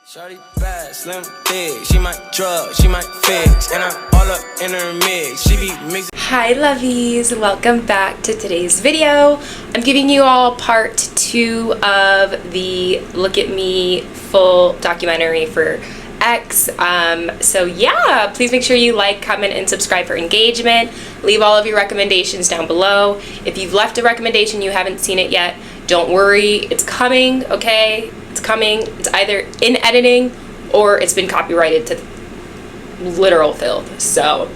Shawty bad, slim, thick, she might drug, she might fix, and I'm all up in her mix, she be mixing. Hi lovies, welcome back to today's video. I'm giving you all part 2 of the Look at Me full documentary for X. So yeah, please make sure you like, comment, and subscribe for engagement. Leave all of your recommendations down below. If you've left a recommendation you haven't seen it yet, don't worry, it's coming, okay? It's coming. It's either in editing or it's been copyrighted to literal filth. So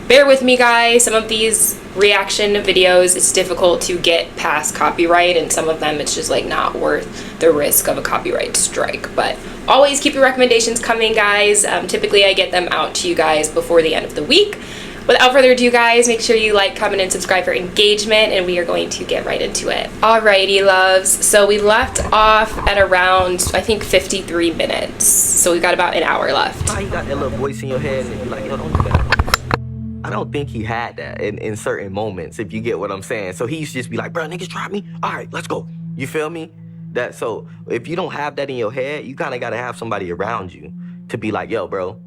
bear with me, guys. Some of these reaction videos, it's difficult to get past copyright, and some of them it's just like not worth the risk of a copyright strike. But always keep your recommendations coming, guys. Typically I get them out to you guys before the end of the week. Without further ado, guys, make sure you like, comment, and subscribe for engagement, and we are going to get right into it. Alrighty, loves. So we left off at around, I think, 53 minutes. So we've got about an hour left. How you got that little voice in your head and you're like, yo, don't do that. I don't think he had that in certain moments, if you get what I'm saying. So he used to just be like, bro, niggas try me? All right, let's go. You feel me? So if you don't have that in your head, you kind of got to have somebody around you to be like, yo, bro,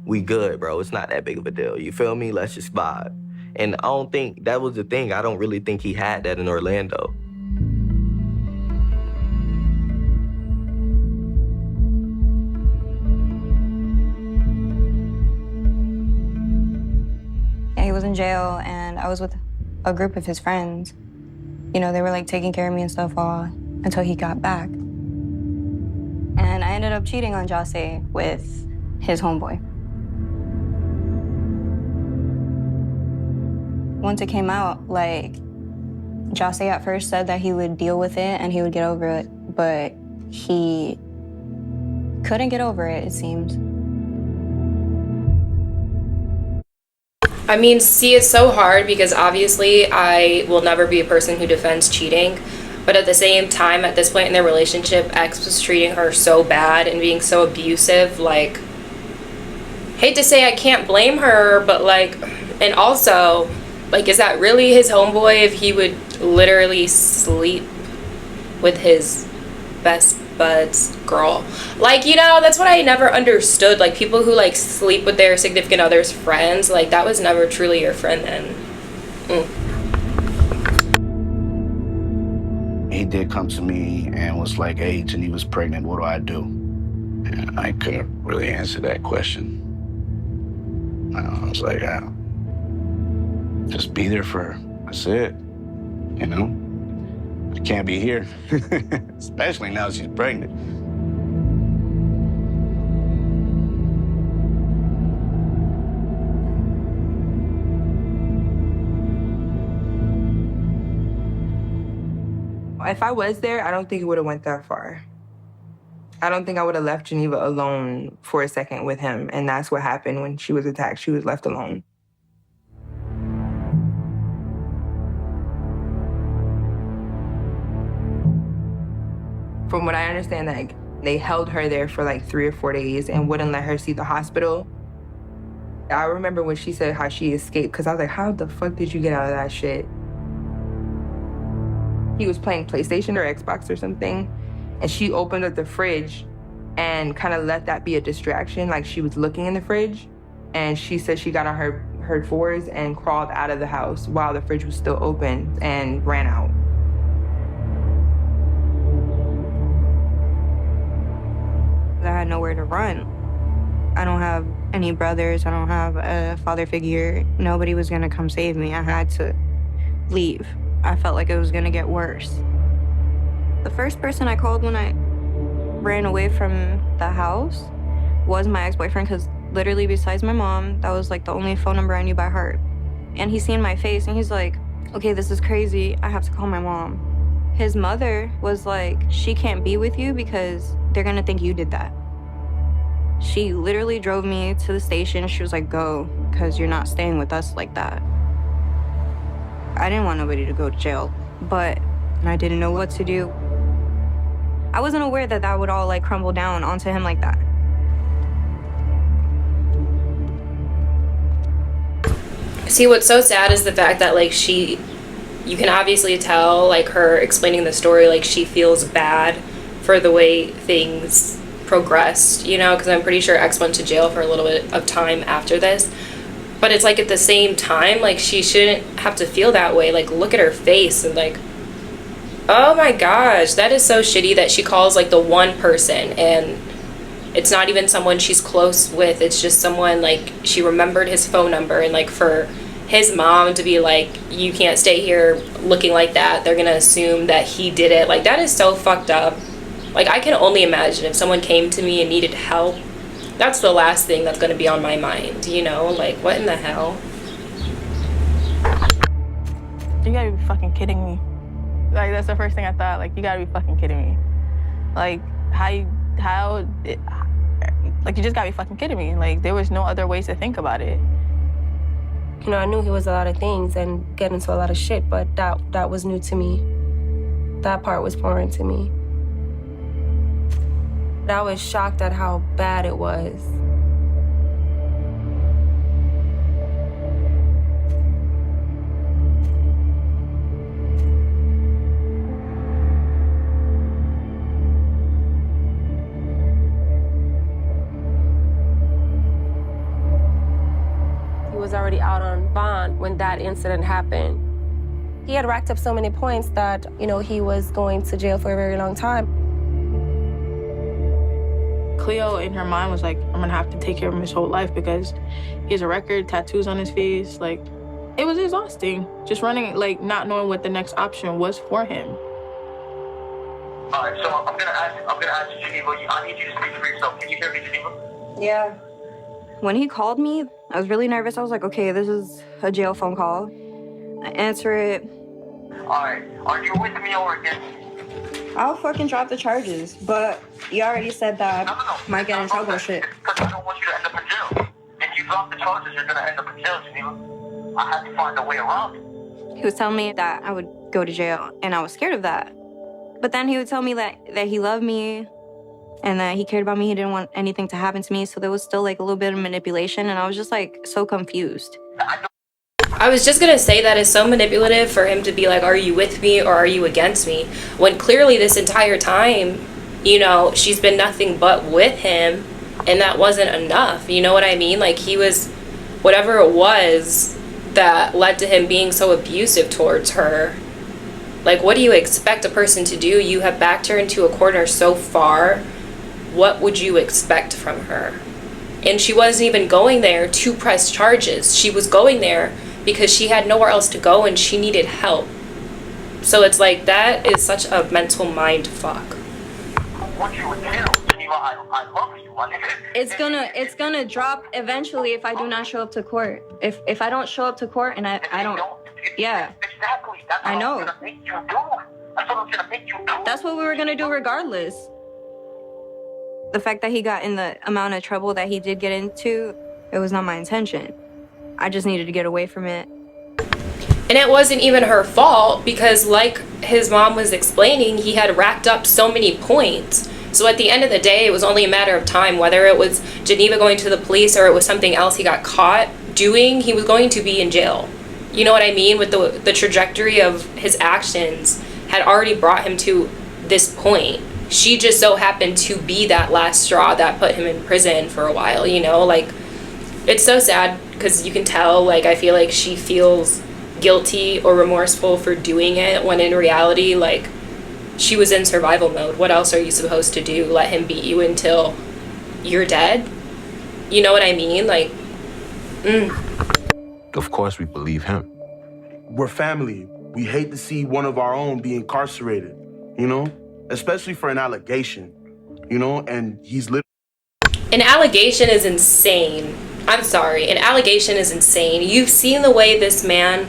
we good, bro. It's not that big of a deal. You feel me? Let's just vibe. And I don't think that was the thing. I don't really think he had that in Orlando. Yeah, he was in jail, and I was with a group of his friends. You know, they were like taking care of me and stuff all until he got back. And I ended up cheating on Jose with his homeboy. Once it came out, like, Jose at first said that he would deal with it and he would get over it, but he couldn't get over it, it seems. I mean, see, it's so hard because obviously I will never be a person who defends cheating, but at the same time, at this point in their relationship, X was treating her so bad and being so abusive. Like, hate to say I can't blame her, but like, and also, like, is that really his homeboy if he would literally sleep with his best bud's girl? Like, you know, that's what I never understood. Like, people who, like, sleep with their significant other's friends, like, that was never truly your friend then. He did come to me and was like, hey, Jenny was pregnant, what do I do? And I couldn't really answer that question. I was like, just be there for her. That's it. You know? I can't be here. Especially now she's pregnant. If I was there, I don't think it would have went that far. I don't think I would have left Geneva alone for a second with him. And that's what happened when she was attacked. She was left alone. From what I understand, like, they held her there for like 3 or 4 days and wouldn't let her see the hospital. I remember when she said how she escaped, because I was like, how the fuck did you get out of that shit? He was playing PlayStation or Xbox or something, and she opened up the fridge and kind of let that be a distraction. Like, she was looking in the fridge, and she said she got on her fours and crawled out of the house while the fridge was still open and ran out. I had nowhere to run. I don't have any brothers. I don't have a father figure. Nobody was gonna come save me. I had to leave. I felt like it was gonna get worse. The first person I called when I ran away from the house was my ex-boyfriend, because literally besides my mom, that was like the only phone number I knew by heart. And he seen my face and he's like, okay, this is crazy. I have to call my mom. His mother was like, she can't be with you because they're gonna think you did that. She literally drove me to the station. She was like, go, because you're not staying with us like that. I didn't want nobody to go to jail, but I didn't know what to do. I wasn't aware that that would all like crumble down onto him like that. See, what's so sad is the fact that, like, you can obviously tell, like, her explaining the story, like, she feels bad for the way things progressed, you know, because I'm pretty sure X went to jail for a little bit of time after this. But it's like at the same time, like she shouldn't have to feel that way. Like look at her face and like, oh my gosh, that is so shitty that she calls like the one person and it's not even someone she's close with. It's just someone like she remembered his phone number, and like for his mom to be like, you can't stay here looking like that, they're gonna assume that he did it. Like that is so fucked up. Like I can only imagine if someone came to me and needed help, that's the last thing that's gonna be on my mind, you know? Like what in the hell? You gotta be fucking kidding me. Like that's the first thing I thought. Like you gotta be fucking kidding me. Like like you just gotta be fucking kidding me. Like there was no other ways to think about it. You know, I knew he was a lot of things and get into a lot of shit, but that was new to me. That part was foreign to me. I was shocked at how bad it was. He was already out on bond when that incident happened. He had racked up so many points that, you know, he was going to jail for a very long time. Cleo in her mind was like, I'm gonna have to take care of him his whole life because he has a record, tattoos on his face. Like, it was exhausting. Just running, like, not knowing what the next option was for him. All right, so I'm gonna ask Geneva. I need you to speak for yourself. Can you hear me, Geneva? Yeah. When he called me, I was really nervous. I was like, okay, this is a jail phone call. I answer it. All right, are you with me or against me? I'll fucking drop the charges, but you already said that I might get in trouble shit. Because I don't want you to end up in jail. If you drop the charges, you're gonna end up in jail, Geneva. I had to find a way around it. He was telling me that I would go to jail, and I was scared of that. But then he would tell me that he loved me and that he cared about me. He didn't want anything to happen to me. So there was still like a little bit of manipulation, and I was just like so confused. I was just gonna say that is so manipulative for him to be like, are you with me or are you against me? When clearly this entire time, you know, she's been nothing but with him, and that wasn't enough. You know what I mean? Like he was, whatever it was that led to him being so abusive towards her. Like, what do you expect a person to do? You have backed her into a corner so far. What would you expect from her? And she wasn't even going there to press charges. She was going there because she had nowhere else to go and she needed help. So it's like, that is such a mental mind fuck. What you would tell, Geneva, I love you. It's gonna drop eventually if I do not show up to court. If I don't show up to court and I don't. Yeah. Exactly. That's what I know. I'm gonna make you do. That's what I'm gonna make you do. That's what we were gonna do regardless. The fact that he got in the amount of trouble that he did get into, it was not my intention. I just needed to get away from it. And it wasn't even her fault because, like his mom was explaining, he had racked up so many points. So at the end of the day, it was only a matter of time, whether it was Geneva going to the police or it was something else he got caught doing, he was going to be in jail. You know what I mean? With the trajectory of his actions had already brought him to this point. She just so happened to be that last straw that put him in prison for a while, you know? Like, it's so sad because you can tell, like, I feel like she feels guilty or remorseful for doing it when in reality, like, she was in survival mode. What else are you supposed to do? Let him beat you until you're dead? You know what I mean? Like, Of course we believe him. We're family. We hate to see one of our own be incarcerated, you know? Especially for an allegation, you know? And he's literally... An allegation is insane. I'm sorry. An allegation is insane. You've seen the way this man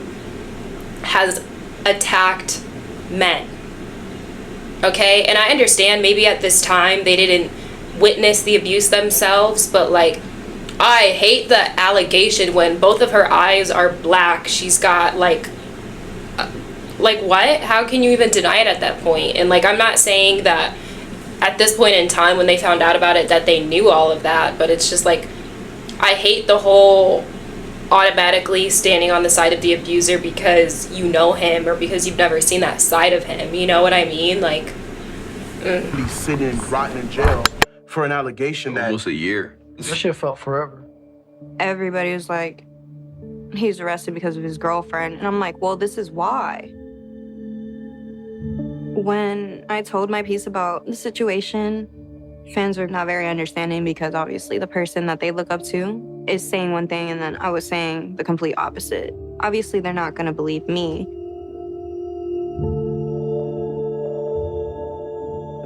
has attacked men. Okay? And I understand maybe at this time they didn't witness the abuse themselves, but like, I hate the allegation when both of her eyes are black. She's got like what? How can you even deny it at that point? And like, I'm not saying that at this point in time when they found out about it that they knew all of that, but it's just like, I hate the whole automatically standing on the side of the abuser because you know him or because you've never seen that side of him. You know what I mean? Like, He's sitting, rotting in jail for an allegation that... Almost a year. That shit felt forever. Everybody was like, he's arrested because of his girlfriend. And I'm like, well, this is why. When I told my piece about the situation, fans were not very understanding because obviously the person that they look up to is saying one thing and then I was saying the complete opposite. Obviously, they're not gonna believe me.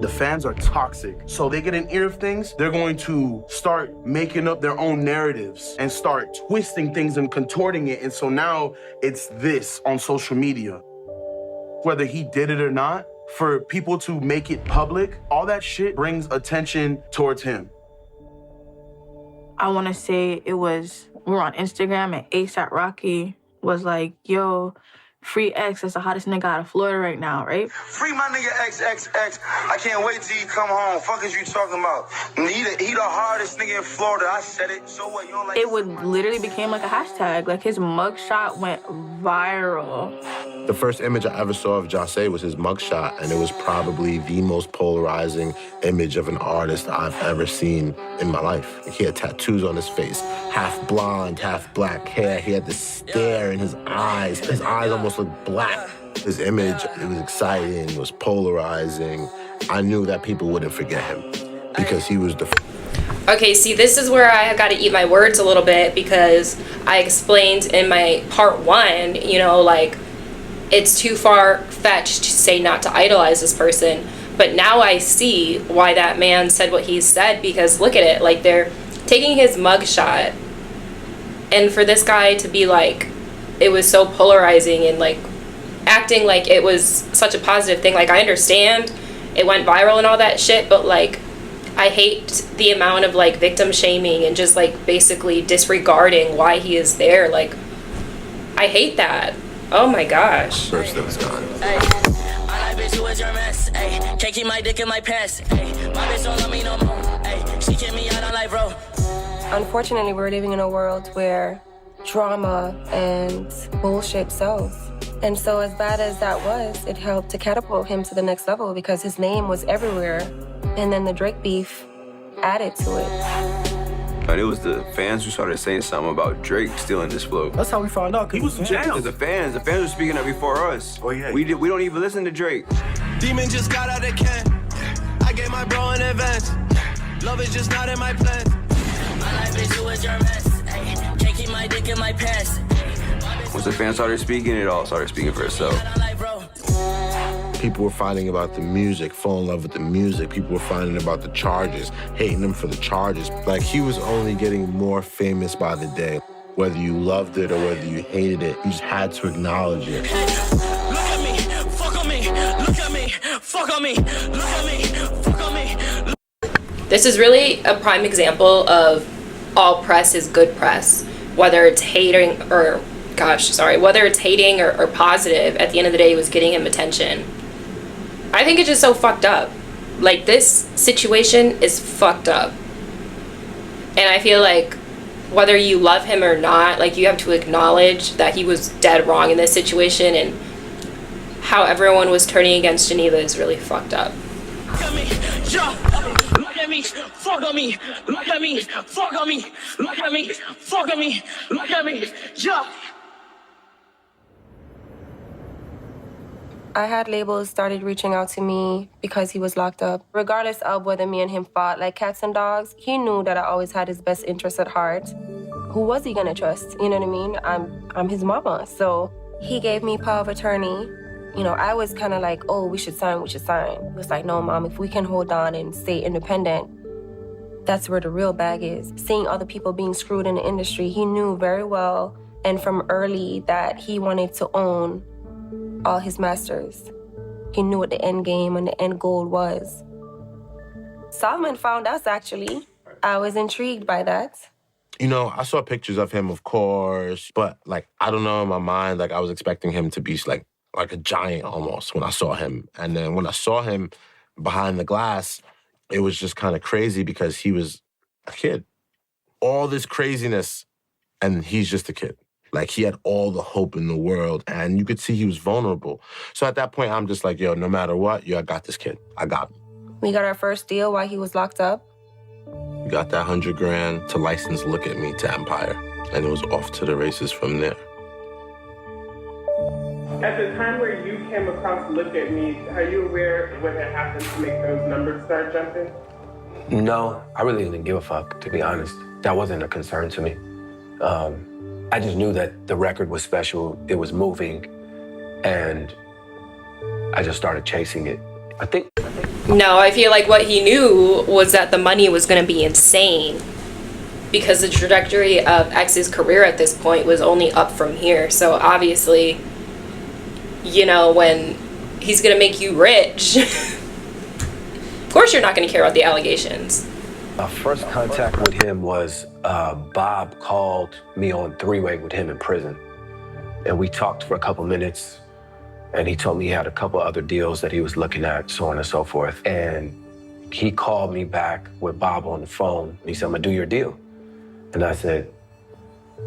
The fans are toxic. So they get an ear of things, they're going to start making up their own narratives and start twisting things and contorting it. And so now it's this on social media. Whether he did it or not, for people to make it public, all that shit brings attention towards him. I want to say we were on Instagram and ASAP Rocky was like, yo, free X, that's the hottest nigga out of Florida right now, right? Free my nigga XXX. I can't wait till you come home. Fuck is you talking about? He the hardest nigga in Florida. I said it. So what? You don't like it? Would literally became like a hashtag. Like his mugshot went viral. The first image I ever saw of Jahseh was his mugshot, and it was probably the most polarizing image of an artist I've ever seen in my life. He had tattoos on his face, half blonde, half black hair. He had this stare in his eyes. His eyes almost looked black. His image, it was exciting, it was polarizing. I knew that people wouldn't forget him because he was the... Okay, see, this is where I got to eat my words a little bit because I explained in my part 1, you know, like, it's too far-fetched to say not to idolize this person. But now I see why that man said what he said, because look at it. Like, they're taking his mugshot, and for this guy to be like, it was so polarizing and, like, acting like it was such a positive thing. Like, I understand it went viral and all that shit, but, like, I hate the amount of, like, victim shaming and just, like, basically disregarding why he is there. Like, I hate that. Oh my gosh. First that was gone. Bitch, you was your mess. Ay, can't keep my dick in my pants. Ay, my bitch don't love me no more. Ay, she kicked me out on life, bro. Unfortunately, we're living in a world where drama and bullshit sells. And so as bad as that was, it helped to catapult him to the next level because his name was everywhere. And then the Drake beef added to it. And it was the fans who started saying something about Drake stealing this flow. That's how we found out. He was in jail. The fans were speaking up before us. Oh yeah. We don't even listen to Drake. Demon just got out of can. I gave my bro in advance. Love is just not in my plans. My life bitch, you was your mess. Ay, can't keep my dick in my pants. Once the fans started speaking, it all started speaking for itself. People were fighting about the music, fall in love with the music. People were fighting about the charges, hating him for the charges. Like, he was only getting more famous by the day. Whether you loved it or whether you hated it, you just had to acknowledge it. Look at me, fuck on me. Look at me, fuck on me. Look at me, fuck on me. This is really a prime example of all press is good press. Whether it's hating or, whether it's hating or positive, at the end of the day, it was getting him attention. I think it's just so fucked up. Like, this situation is fucked up. And I feel like whether you love him or not, like, you have to acknowledge that he was dead wrong in this situation, and how everyone was turning against Geneva is really fucked up. Look at me, look at me, fuck on me. Look at me, fuck on me. Look at me, fuck on me. Look at me, I had labels started reaching out to me because he was locked up. Regardless of whether me and him fought like cats and dogs, he knew that I always had his best interests at heart. Who was he gonna trust? You know what I mean? I'm his mama. So he gave me power of attorney. You know, I was kind of like, oh, we should sign. He was like, no, Mom, if we can hold on and stay independent, that's where the real bag is. Seeing other people being screwed in the industry, he knew very well and from early that he wanted to own all his masters. He knew what the end game and the end goal was. Solomon found us, actually. I was intrigued by that. You know, I saw pictures of him, of course, but, like, I don't know, in my mind, like, I was expecting him to be, like a giant almost when I saw him. And then when I saw him behind the glass, it was just kind of crazy because he was a kid. All this craziness, and he's just a kid. Like, he had all the hope in the world, and you could see he was vulnerable. So at that point, I'm just like, yo, no matter what, I got this kid. I got him. We got our first deal while he was locked up. We got that 100 grand to license Look at Me to Empire. And it was off to the races from there. At the time where you came across Look at Me, are you aware of what had happened to make those numbers start jumping? No, I really didn't give a fuck, to be honest. That wasn't a concern to me. I just knew that the record was special, it was moving, and I just started chasing it. No, I feel like what he knew was that the money was going to be insane, because the trajectory of X's career at this point was only up from here. So obviously, you know, when he's going to make you rich, of course you're not going to care about the allegations. My first contact with him was Bob called me on three-way with him in prison. And we talked for a couple minutes, and he told me he had a couple other deals that he was looking at, so on and so forth. And he called me back with Bob on the phone. And he said, I'm gonna do your deal. And I said,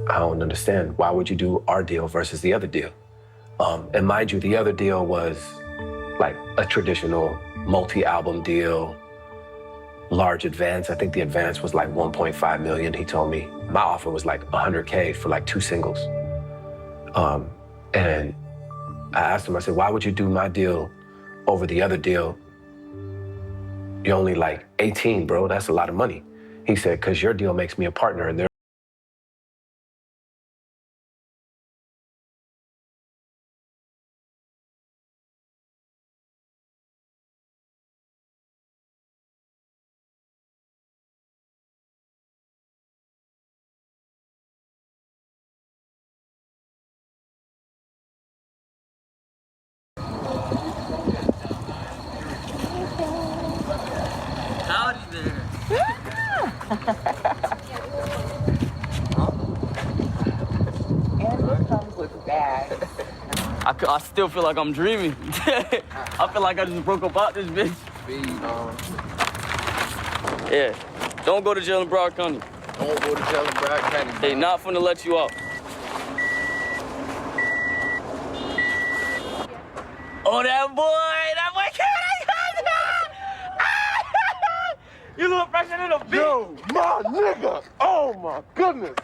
I don't understand. Why would you do our deal versus the other deal? And mind you, the other deal was like a traditional multi-album deal, large advance. I think the advance was like 1.5 million, he told me. My offer was like 100K for like 2 singles. And I asked him, I said, why would you do my deal over the other deal? You're only like 18, bro, that's a lot of money. He said, because your deal makes me a partner and Howdy there. And it comes with bags. I still feel like I'm dreaming. I feel like I just broke up out this bitch. Yeah. Don't go to jail in Broward County. Don't go to jail in Broward County. They not finna let you out. Oh, that boy came You look fresher than a bitch. Yo, my nigga. Oh my goodness.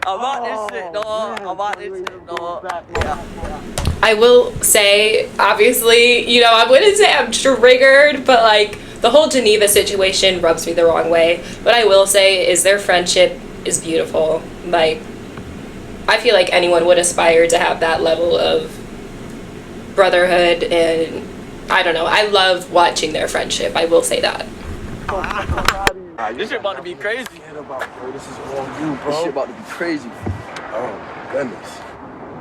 I'm out this shit, dog. I'm out this shit, dog. Yeah. I will say, obviously, you know, I wouldn't say I'm triggered, but like the whole Geneva situation rubs me the wrong way. What I will say is their friendship is beautiful. Like, I feel like anyone would aspire to have that level of brotherhood, and I don't know, I love watching their friendship. I will say that. This shit about to be crazy. This is all you, bro. This shit about to be crazy. Oh, goodness.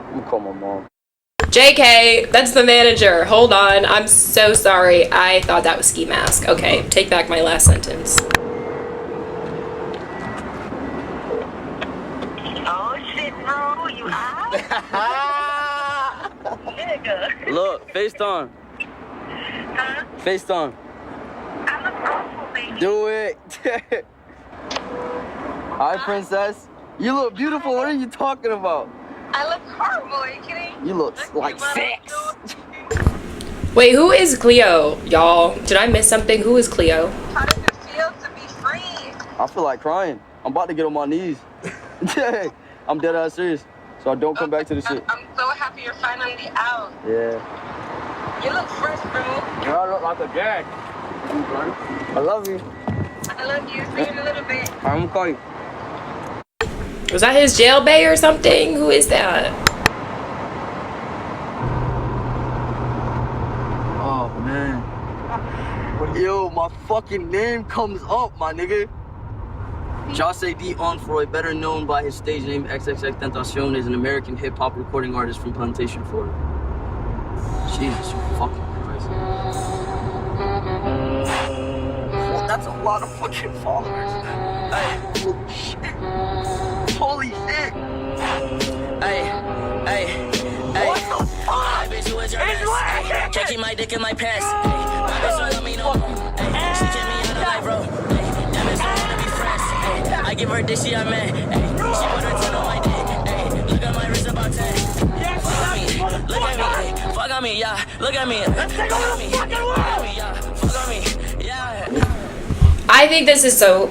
I'm gonna call my mom. JK, that's the manager. Hold on. I'm so sorry. I thought that was Ski Mask. Okay, take back my last sentence. Oh shit, bro, you out? Nigga. Look, FaceTime. Huh? FaceTime. I look awful, baby. Do it. Hi, princess. You look beautiful. What are you talking about? I look horrible, are you kidding? You look like sex. Wait, who is Cleo, y'all? Did I miss something? Who is Cleo? How does it feel to be free? I feel like crying. I'm about to get on my knees. I'm dead ass serious. So I don't come back to the shit. I'm so happy you're finally out. Yeah. You look fresh, bro. Girl, I look like a jag. I love you. I love you. See you in a little bit. I'm gonna call you. Was that his jail bae or something? Who is that? Oh, man. Yo, my fucking name comes up, my nigga. Jose D. Onfroy, better known by his stage name Xxxtentacion, is an American hip-hop recording artist from Plantation, Florida. Jesus fucking Christ. Well, that's a lot of fucking followers. Hey, holy shit. Holy shit. Hey. What the fuck? Bitch, who is your best? Can't keep my dick in my pants. My bitch don't let me know. She kicked me out of life, bro. That bitch don't wanna be friends. I give her this, she a man. She put her 10 on my dick. Look at my wrist about 10. Fuck on me, look at me. Fuck on me, yeah. Look at me. Let's I think this is so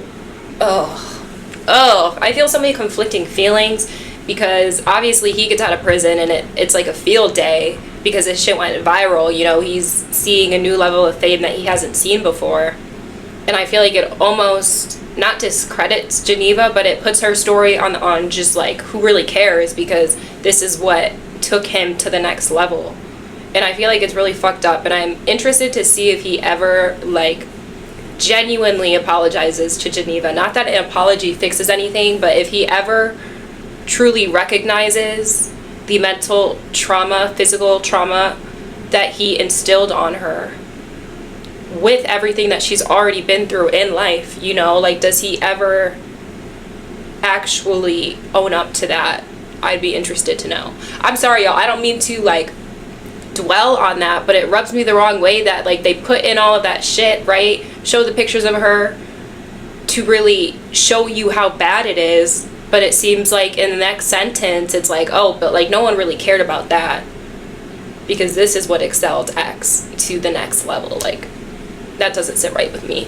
I feel so many conflicting feelings because obviously he gets out of prison and it's like a field day because his shit went viral. You know, he's seeing a new level of fame that he hasn't seen before. And I feel like it almost not discredits Geneva, but it puts her story on just like who really cares, because this is what took him to the next level. And I feel like it's really fucked up, and I'm interested to see if he ever like genuinely apologizes to Geneva. Not that an apology fixes anything, but if he ever truly recognizes the mental trauma, physical trauma that he instilled on her with everything that she's already been through in life, you know, like, does he ever actually own up to that? I'd be interested to know. I'm sorry, y'all, I don't mean to like dwell on that, but it rubs me the wrong way that like they put in all of that shit, right? Show the pictures of her to really show you how bad it is, but it seems like in the next sentence it's like, oh, but like no one really cared about that because this is what excelled X to the next level. Like, that doesn't sit right with me.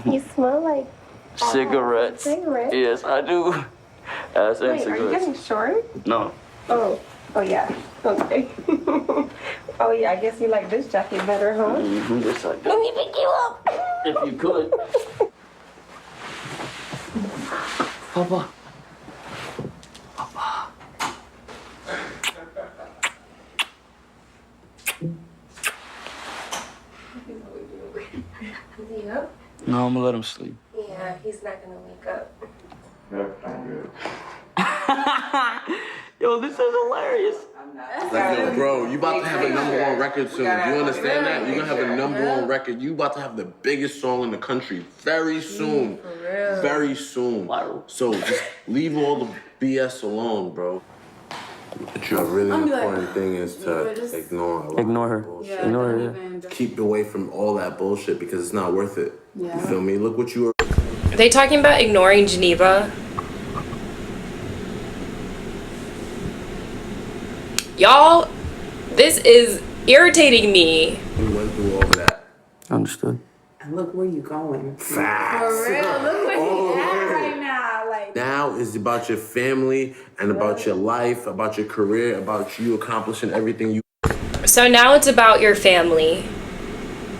You smell like cigarettes. Cigarettes? Yes, I do. Ass and Wait, cigarettes. are you getting short? No. Oh yeah. Okay. Oh yeah, I guess you like this jacket better, huh? Mm-hmm, just like that. Let me pick you up. If you could. Papa. Papa. Is he up? No, I'm gonna let him sleep. Yeah, he's not gonna wake up. Yo, this is hilarious. Like, yo, bro, you about to have a #1 record soon. Do you understand that? You're gonna have a #1 record. You about to have the biggest song in the country very soon. For real. Very soon. So just leave all the BS alone, bro. A really important thing is to ignore her. Yeah, ignore her. Yeah. Keep away from all that bullshit because it's not worth it. Yeah. You feel me? Look what you are. Are they talking about ignoring Geneva? Y'all, this is irritating me. We went through all of that. Understood. And look where you going. Facts. For real, look where he's at right now. Like, Now is about your family and about your life, about your career, about you accomplishing everything you. So now it's about your family.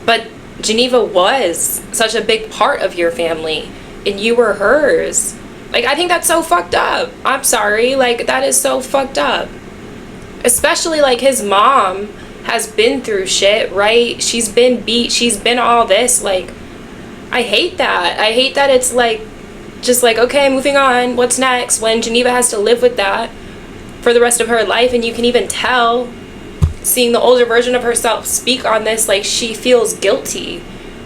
But Geneva was such a big part of your family, and you were hers. Like, I think that's so fucked up. I'm sorry. Like, that is so fucked up. Especially, like, his mom has been through shit, right? She's been beat. She's been all this. Like, I hate that. I hate that it's, like, just like, okay, moving on. What's next? When Geneva has to live with that for the rest of her life. And you can even tell, seeing the older version of herself speak on this, like, she feels guilty,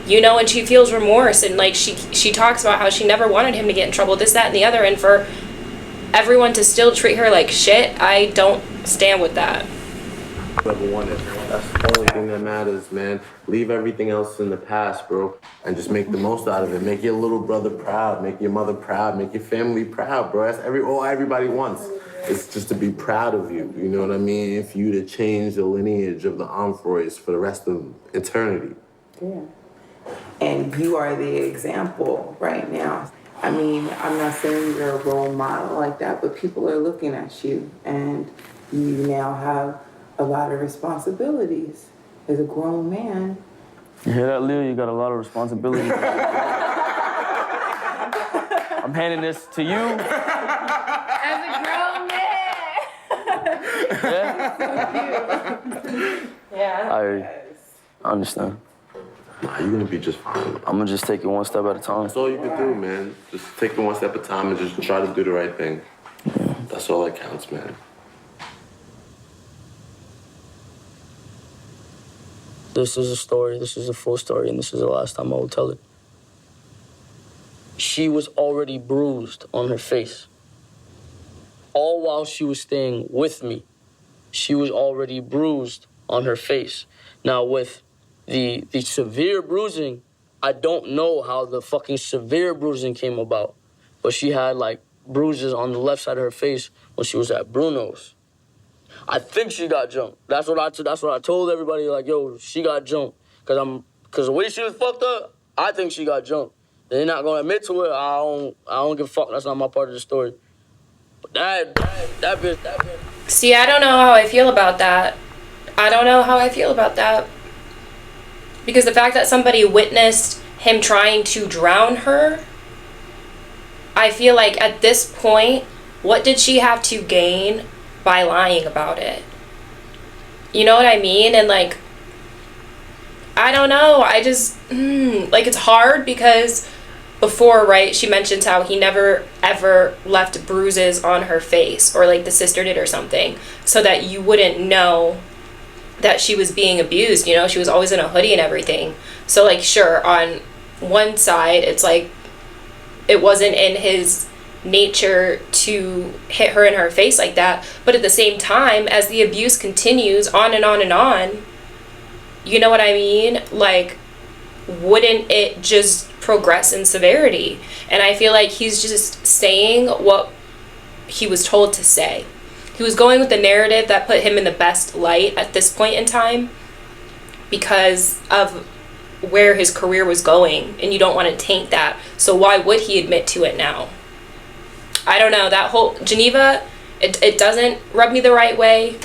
you know, and she feels remorse. And, like, she talks about how she never wanted him to get in trouble, this, that, and the other. And for everyone to still treat her like shit, I don't stand with that. Ever wanted. That's the only thing that matters, man. Leave everything else in the past, bro, and just make the most out of it. Make your little brother proud. Make your mother proud. Make your family proud, bro. That's all everybody wants. It's just to be proud of you. You know what I mean? For you to change the lineage of the Omfroys for the rest of eternity. yeah. And you are the example right now. I mean, I'm not saying you're a role model like that, but people are looking at you, and you now have a lot of responsibilities as a grown man. You hear that, Lil? You got a lot of responsibility. I'm handing this to you. As a grown man. Yeah. I understand. Nah, you're gonna be just fine. I'm gonna just take it one step at a time. That's all you can do, man. Just take it one step at a time and just try to do the right thing. Yeah. That's all that counts, man. This is a story, this is a full story, and this is the last time I will tell it. She was already bruised on her face. All while she was staying with me, she was already bruised on her face. Now with the severe bruising, I don't know how the fucking severe bruising came about, but she had like bruises on the left side of her face when she was at Bruno's. I think she got jumped. That's what I told everybody. Like, yo, she got jumped. Cause the way she was fucked up, I think she got jumped. They're not gonna admit to it. I don't give a fuck. That's not my part of the story. But that bitch. See, I don't know how I feel about that. I don't know how I feel about that. Because the fact that somebody witnessed him trying to drown her, I feel like at this point, what did she have to gain by lying about it? You know what I mean? And like, I don't know. I just, like, it's hard because before, right, she mentions how he never ever left bruises on her face, or like the sister did or something, so that you wouldn't know that she was being abused. You know, she was always in a hoodie and everything. So like, sure, on one side, it's like it wasn't in his nature to hit her in her face like that, but at the same time, as the abuse continues on and on and on, you know what I mean? Like, wouldn't it just progress in severity? And I feel like he's just saying what he was told to say. He was going with the narrative that put him in the best light at this point in time because of where his career was going, and you don't want to taint that. So why would he admit to it now? I don't know. That whole Geneva, it doesn't rub me the right way.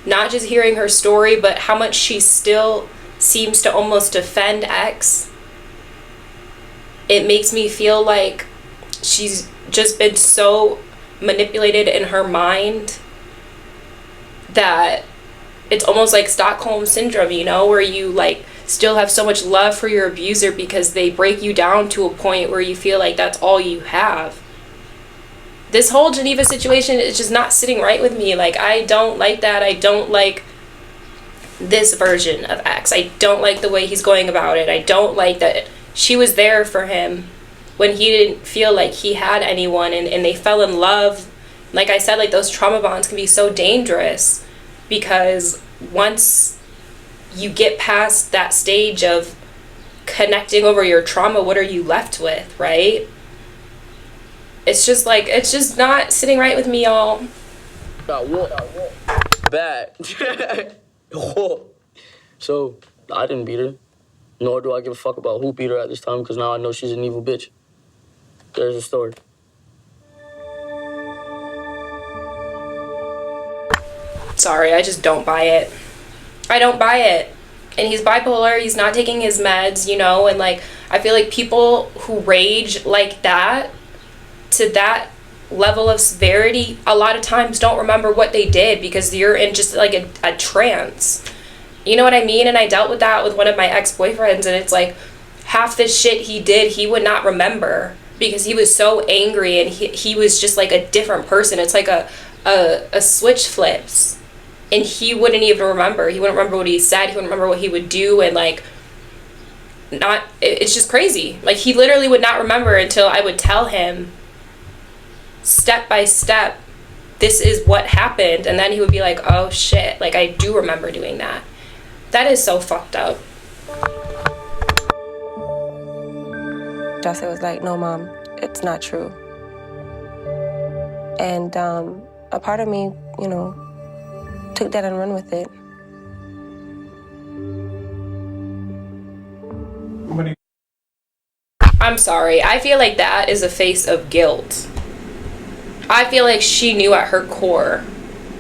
Not just hearing her story, but how much she still seems to almost defend X. It makes me feel like she's just been so manipulated in her mind that it's almost like Stockholm syndrome, you know, where you like still have so much love for your abuser because they break you down to a point where you feel like that's all you have. This whole Geneva situation is just not sitting right with me. Like, I don't like that. I don't like this version of X. I don't like the way he's going about it. I don't like that she was there for him when he didn't feel like he had anyone, and they fell in love. Like I said, like, those trauma bonds can be so dangerous because once you get past that stage of connecting over your trauma, what are you left with, right? It's just like, it's just not sitting right with me, y'all. Got what? Bad. So, I didn't beat her. Nor do I give a fuck about who beat her at this time, because now I know she's an evil bitch. There's the story. Sorry, I just don't buy it. I don't buy it. And he's bipolar, he's not taking his meds, you know, and like, I feel like people who rage like that, to that level of severity, a lot of times don't remember what they did because you're in just like a trance. You know what I mean? And I dealt with that with one of my ex-boyfriends, and it's like half the shit he did, he would not remember because he was so angry, and he was just like a different person. It's like a switch flips, and he wouldn't even remember. He wouldn't remember what he said. He wouldn't remember what he would do, and like, it's just crazy. Like, he literally would not remember until I would tell him step by step, this is what happened, and then he would be like, oh shit, like, I do remember doing that. That is so fucked up. Jesse was like, no, Mom, it's not true. And a part of me, you know, took that and run with it. I'm sorry. I feel like that is a face of guilt. I feel like she knew at her core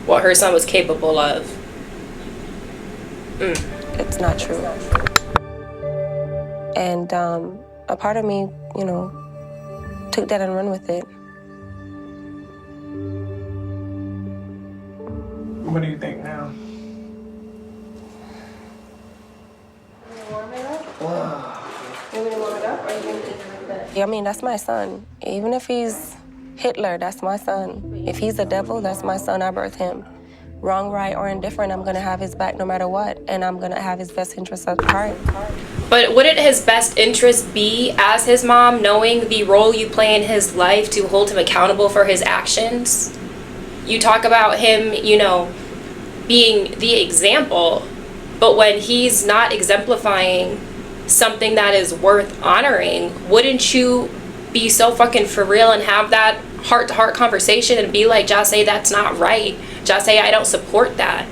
what her son was capable of. It's not true. And a part of me, you know, took that and run with it. What do you think now? I mean, that's my son. Even if he's Hitler, that's my son. If he's a devil, that's my son. I birthed him. Wrong, right, or indifferent, I'm gonna have his back no matter what, and I'm gonna have his best interest at heart. But wouldn't his best interest be, as his mom, knowing the role you play in his life, to hold him accountable for his actions? You talk about him, you know, being the example, but when he's not exemplifying something that is worth honoring, wouldn't you be so fucking for real and have that heart-to-heart conversation and be like, Jase, that's not right? Just say, I don't support that.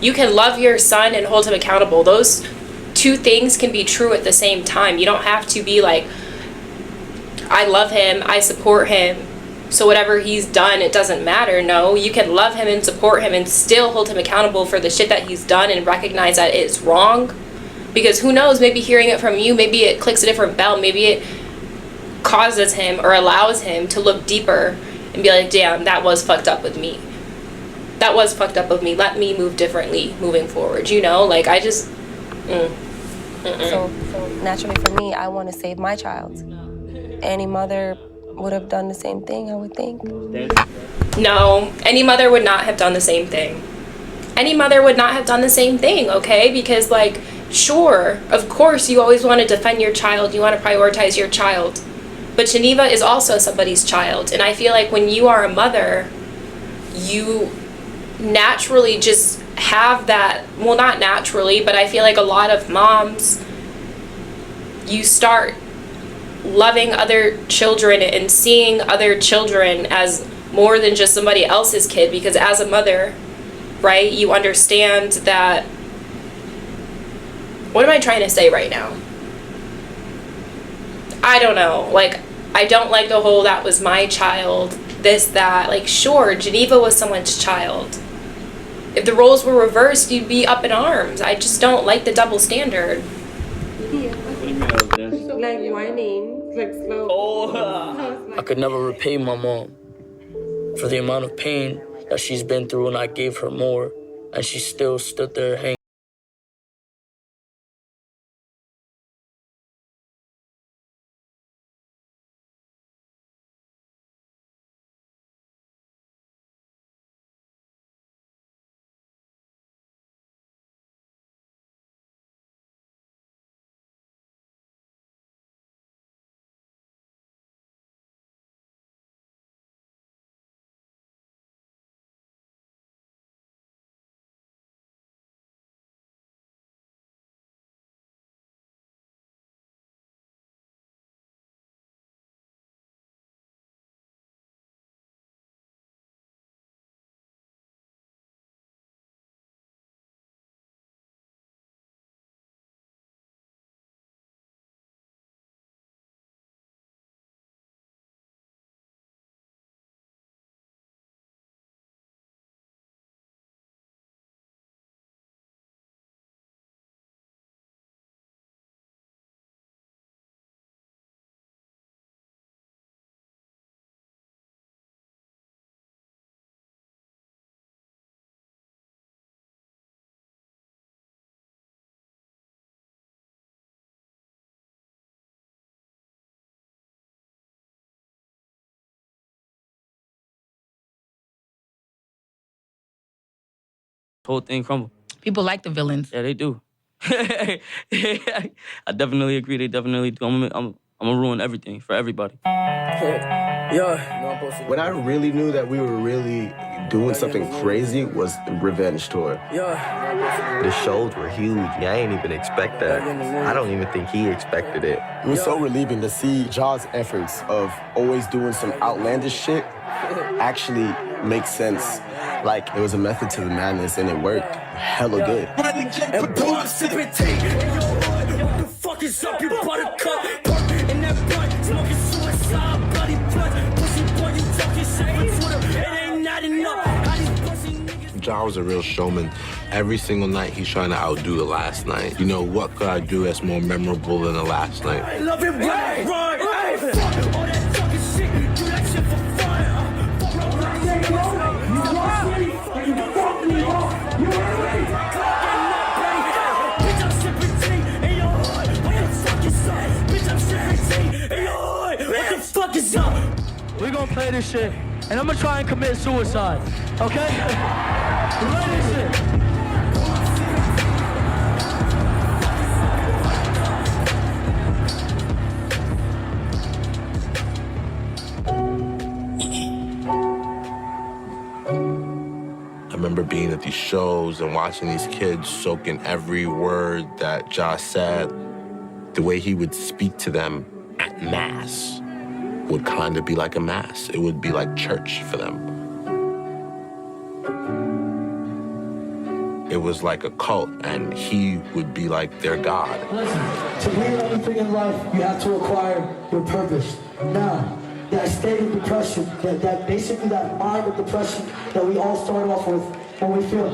You can love your son and hold him accountable. Those two things can be true at the same time. You don't have to be like, I love him, I support him, so whatever he's done, it doesn't matter. No, you can love him and support him and still hold him accountable for the shit that he's done and recognize that it's wrong. Because who knows, maybe hearing it from you, maybe it clicks a different bell, maybe it causes him or allows him to look deeper and be like, damn, that was fucked up with me. That was fucked up with me. Let me move differently moving forward. You know, like I just... So naturally for me, I want to save my child. Any mother would have done the same thing, I would think. No, any mother would not have done the same thing. Any mother would not have done the same thing, okay? Because, like, sure, of course, you always want to defend your child. You want to prioritize your child. But Geneva is also somebody's child. And I feel like when you are a mother, you naturally just have that, well, not naturally, but I feel like a lot of moms, you start loving other children and seeing other children as more than just somebody else's kid, because as a mother, right, you understand that, what am I trying to say right now? I don't know, like, I don't like the whole that was my child, this, that, like, sure, Geneva was someone's child. If the roles were reversed, you'd be up in arms. I just don't like the double standard. Like whining, like slow. I could never repay my mom for the amount of pain that she's been through, and I gave her more, and she still stood there hanging. Whole thing crumble. People like the villains. Yeah, they do. I definitely agree. They definitely do. I'm gonna ruin everything for everybody. When I really knew that we were really doing something crazy was the Revenge Tour. The shows were huge. I ain't even expect that. I don't even think he expected it. It was so relieving to see Jaw's efforts of always doing some outlandish shit actually make sense. Like, it was a method to the madness, and it worked hella good. What the fuck is up, you buttercup? In that butt, smoking suicide, bloody blood. Pussy boy, you talking shit on Twitter. It ain't not enough. How these pussy niggas... Ja was a real showman. Every single night, he's trying to outdo the last night. You know, what could I do that's more memorable than the last night? I love it, right? Fuck all that talking shit. Do that shit for fun. We're gonna play this shit, and I'm gonna try and commit suicide, okay? Play this shit. I remember being at these shows and watching these kids soak in every word that Ja said. The way he would speak to them at Mass would kind of be like a Mass. It would be like church for them. it was like a cult, and he would be like their god. Listen, to win anything in life, you have to acquire your purpose. Now, that state of depression, that basically that mind of depression that we all start off with when we feel,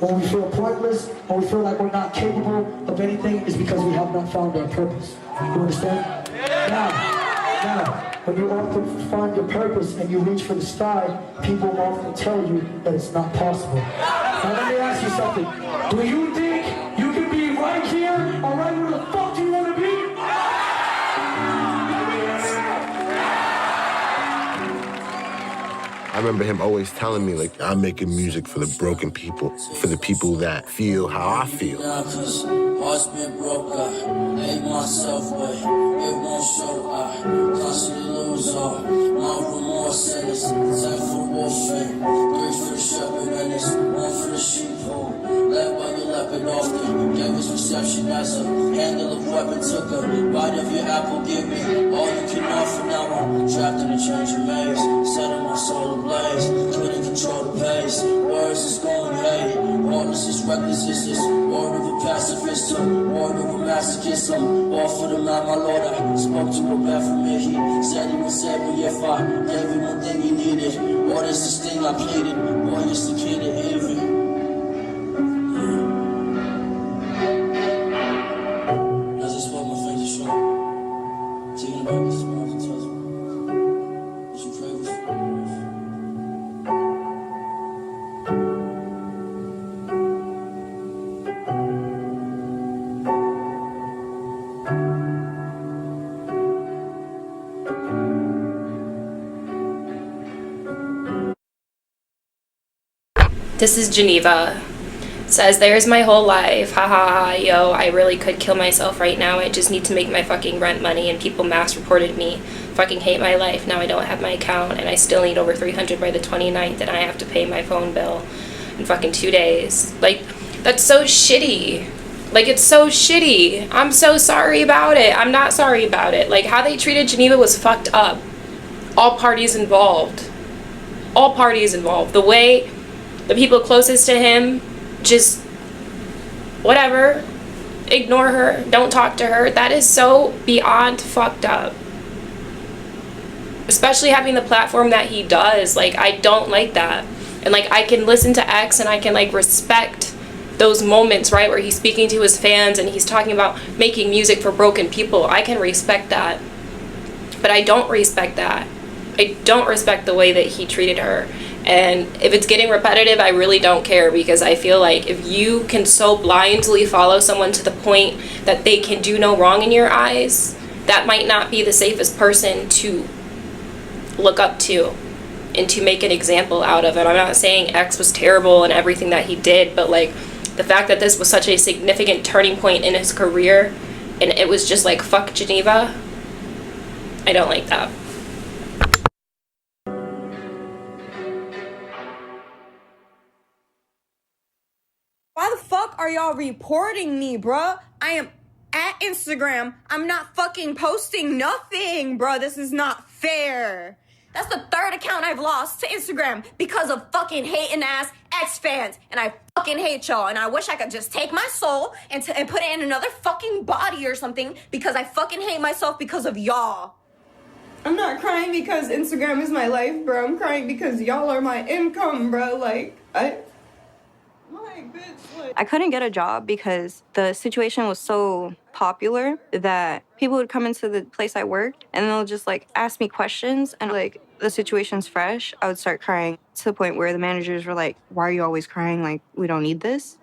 when we feel pointless, when we feel like we're not capable of anything, is because we have not found our purpose. You understand? Now, when you often find your purpose and you reach for the sky, people often tell you that it's not possible. Now let me ask you something. Do you think you can be right here or right where the fuck you want to be? I remember him always telling me, like, I'm making music for the broken people, for the people that feel how I feel. Heart's been broke, I hate myself, but it won't show. I constantly lose all my remorse, and it's time for warfare. Grace for the shepherd, and it's one for the sheep. Led by the leopard often gave his reception as a handle of weapon. Took a bite of your apple, give me all you can offer. Now I'm trapped in a changing maze, setting my soul ablaze. Couldn't control the pace. Words is going hate. Heartless is reckless, is this word of a pacifist to word of a masochist. I'm all for the man, my lord. I spoke to a bad for me. He said he would save me if I gave him one thing he needed. What is this thing I pleaded? Boy, it's the kid of envy. As I spoke, my face is short. Taking about this smile to touch me. Would you pray with me? This is Geneva. Says, there's my whole life. Ha ha ha, yo, I really could kill myself right now. I just need to make my fucking rent money, and people mass reported me. Fucking hate my life. Now I don't have my account, and I still need over $300 by the 29th, and I have to pay my phone bill in fucking 2 days. Like, that's so shitty. Like, it's so shitty. I'm so sorry about it. I'm not sorry about it. Like, how they treated Geneva was fucked up. All parties involved. All parties involved. The way the people closest to him just whatever, ignore her, don't talk to her. That is so beyond fucked up. Especially having the platform that he does. Like, I don't like that. And like, I can listen to X and I can like respect those moments, right, where he's speaking to his fans and he's talking about making music for broken people. I can respect that. But I don't respect that. I don't respect the way that he treated her. And if it's getting repetitive, I really don't care, because I feel like if you can so blindly follow someone to the point that they can do no wrong in your eyes, that might not be the safest person to look up to and to make an example out of it. I'm not saying X was terrible and everything that he did, but like the fact that this was such a significant turning point in his career and it was just like, fuck Geneva, I don't like that. Why the fuck are y'all reporting me, bruh? I am at Instagram. I'm not fucking posting nothing, bruh. This is not fair. That's the third account I've lost to Instagram because of fucking hating ass X fans. And I fucking hate y'all. And I wish I could just take my soul and put it in another fucking body or something, because I fucking hate myself because of y'all. I'm not crying because Instagram is my life, bro. I'm crying because y'all are my income, bro. Like, I couldn't get a job because the situation was so popular that people would come into the place I worked and they'll just like ask me questions, and like the situation's fresh, I would start crying to the point where the managers were like, why are you always crying? Like, we don't need this.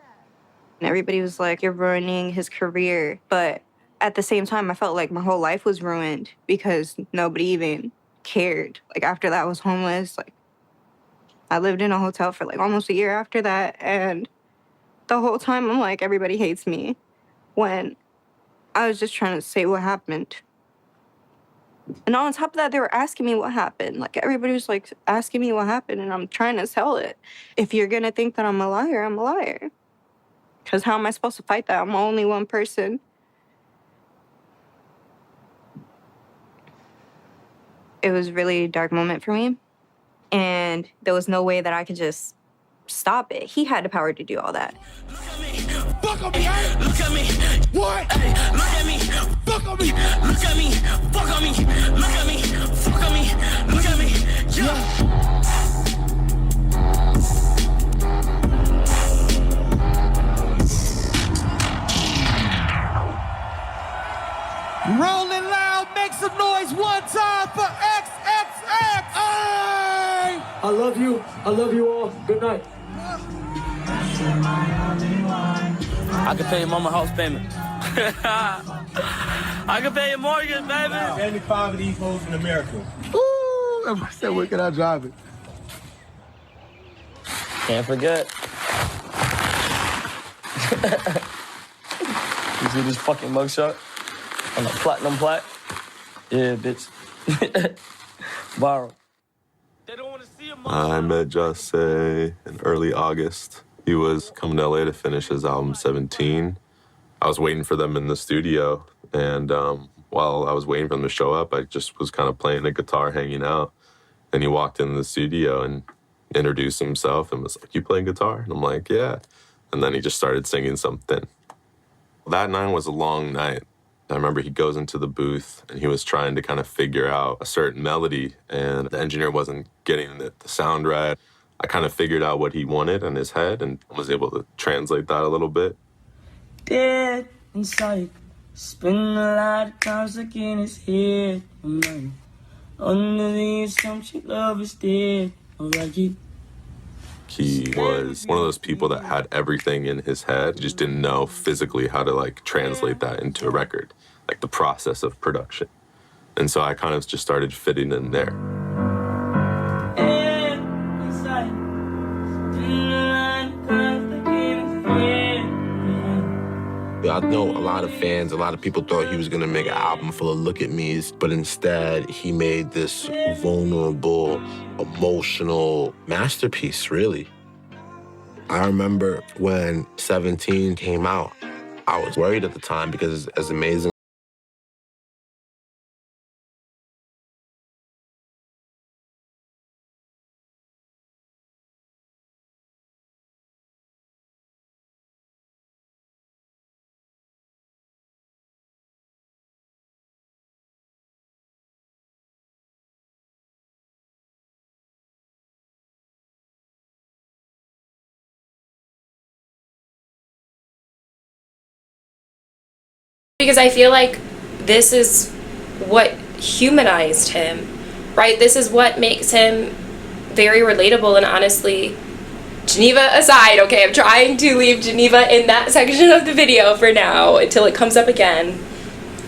And everybody was like, you're ruining his career. But at the same time, I felt like my whole life was ruined because nobody even cared. Like, after that, I was homeless. Like, I lived in a hotel for like almost a year after that, and the whole time I'm like, everybody hates me, when I was just trying to say what happened. And on top of that, they were asking me what happened. Like, everybody was like asking me what happened, and I'm trying to sell it. If you're gonna think that I'm a liar, I'm a liar. Because how am I supposed to fight that? I'm only one person. It was really a dark moment for me. And there was no way that I could just stop it. He had the power to do all that. Fuck on me, hey! Look at me. What? Hey, look at me. Fuck on me. Look at me. Fuck on me. Look at me. Fuck on me. Look at me. Yeah. Rolling loud, make some noise one time for Xxx. Hey! I love you. I love you all. Good night. I can pay your mama house payment. I can pay your mortgage, baby. 75 of these hoes in America. Ooh, I said, where can I drive it? Can't forget. You see this fucking mugshot on the platinum plaque? Yeah, bitch. Viral. I met Jose in early August. He was coming to LA to finish his album 17. I was waiting for them in the studio, and while I was waiting for them to show up, I just was kind of playing the guitar, hanging out. And he walked into the studio and introduced himself and was like, "You playing guitar?" And I'm like, "Yeah." And then he just started singing something. That night was a long night. I remember he goes into the booth and he was trying to kind of figure out a certain melody, and the engineer wasn't getting the sound right. I kind of figured out what he wanted in his head and was able to translate that a little bit. Dead inside, spend a lot of times looking in his head. Under the assumption love is dead. Alright, He was one of those people that had everything in his head, just didn't know physically how to like translate that into a record, like the process of production. And so I kind of just started fitting in there. I know a lot of fans, a lot of people thought he was gonna make an album full of look at me's, but instead he made this vulnerable, emotional masterpiece, really. I remember when 17 came out, I was worried at the time because as amazing because I feel like this is what humanized him, right? This is what makes him very relatable. And honestly, Geneva aside, okay, I'm trying to leave Geneva in that section of the video for now until it comes up again.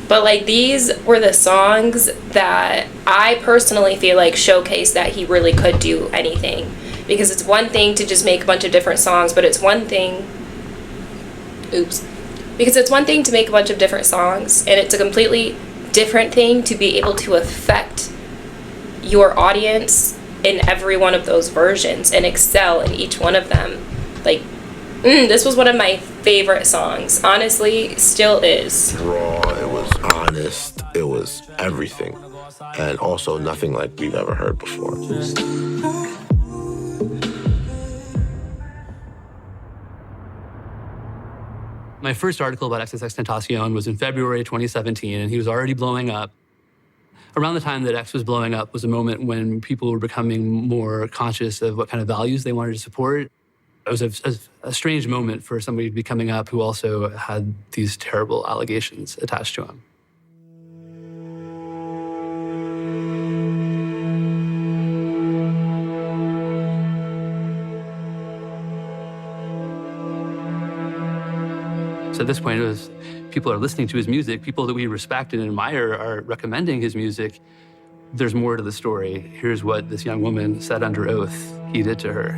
But like, these were the songs that I personally feel like showcase that he really could do anything. Because it's one thing to just make a bunch of different songs, but it's one thing, because it's one thing to make a bunch of different songs, and it's a completely different thing to be able to affect your audience in every one of those versions and excel in each one of them. Like, this was one of my favorite songs. Honestly, still is. Raw, it was honest, it was everything. And also nothing like we've ever heard before. My first article about Xxxtentacion was in February 2017, and he was already blowing up. Around the time that X was blowing up was a moment when people were becoming more conscious of what kind of values they wanted to support. It was a strange moment for somebody to be coming up who also had these terrible allegations attached to him. So at this point, it was people are listening to his music, people that we respect and admire are recommending his music. There's more to the story. Here's what this young woman said under oath he did to her.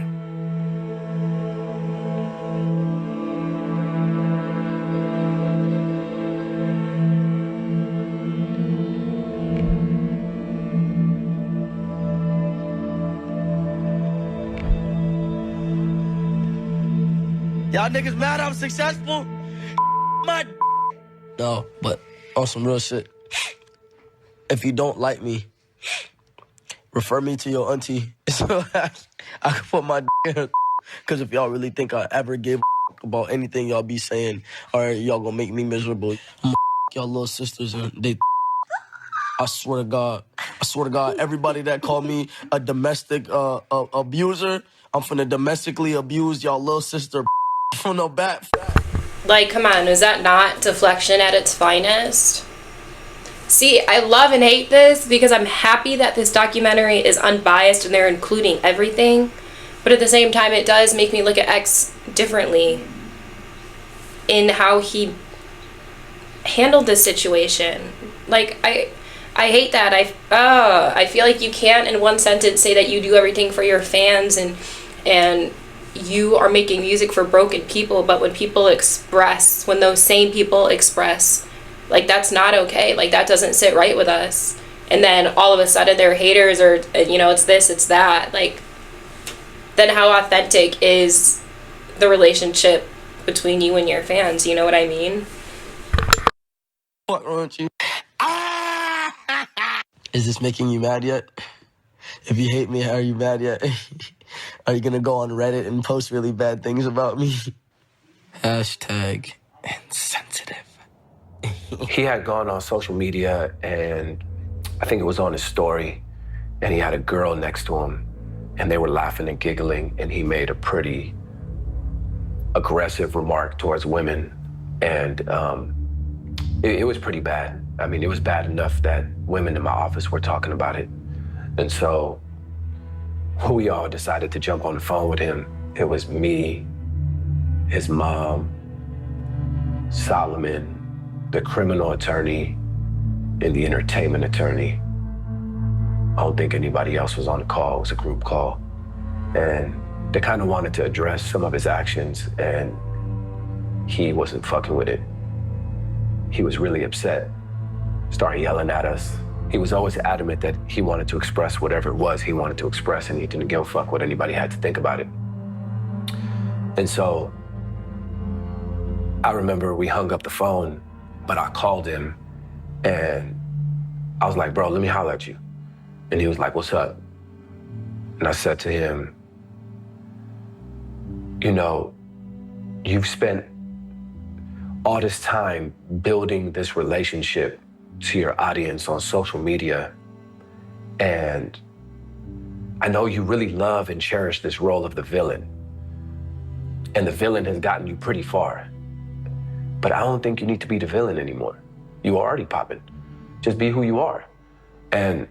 Y'all niggas mad I'm successful? My No, but on some real shit. If you don't like me, refer me to your auntie so I can put my in her. Because if y'all really think I ever give about anything y'all be saying, or y'all gonna make me miserable, y'all little sisters and they. I swear to God, everybody that called me a domestic abuser, I'm finna domestically abuse y'all little sister from the bat. Like, come on, is that not deflection at its finest? See, I love and hate this because I'm happy that this documentary is unbiased and they're including everything. But at the same time, it does make me look at X differently in how he handled this situation. Like, I hate that. I feel like you can't in one sentence say that you do everything for your fans and you are making music for broken people, but when those same people express, like, that's not okay. Like, that doesn't sit right with us. And then all of a sudden they're haters or, it's this, it's that. Like, then how authentic is the relationship between you and your fans? You know what I mean? What wrong with you? Is this making you mad yet? If you hate me, are you mad yet? Are you gonna go on Reddit and post really bad things about me? Hashtag insensitive. He had gone on social media, and I think it was on his story, and he had a girl next to him, and they were laughing and giggling, and he made a pretty aggressive remark towards women, and it was pretty bad. I mean, it was bad enough that women in my office were talking about it. And so we all decided to jump on the phone with him. It was me, his mom, Solomon, the criminal attorney, and the entertainment attorney. I don't think anybody else was on the call. It was a group call. And they kind of wanted to address some of his actions, and he wasn't fucking with it. He was really upset, started yelling at us. He was always adamant that he wanted to express whatever it was he wanted to express, and he didn't give a fuck what anybody had to think about it. And so I remember we hung up the phone, but I called him and I was like, bro, let me holler at you. And he was like, what's up? And I said to him, you've spent all this time building this relationship to your audience on social media, and I know you really love and cherish this role of the villain, and the villain has gotten you pretty far, but I don't think you need to be the villain anymore. You are already popping. Just be who you are. And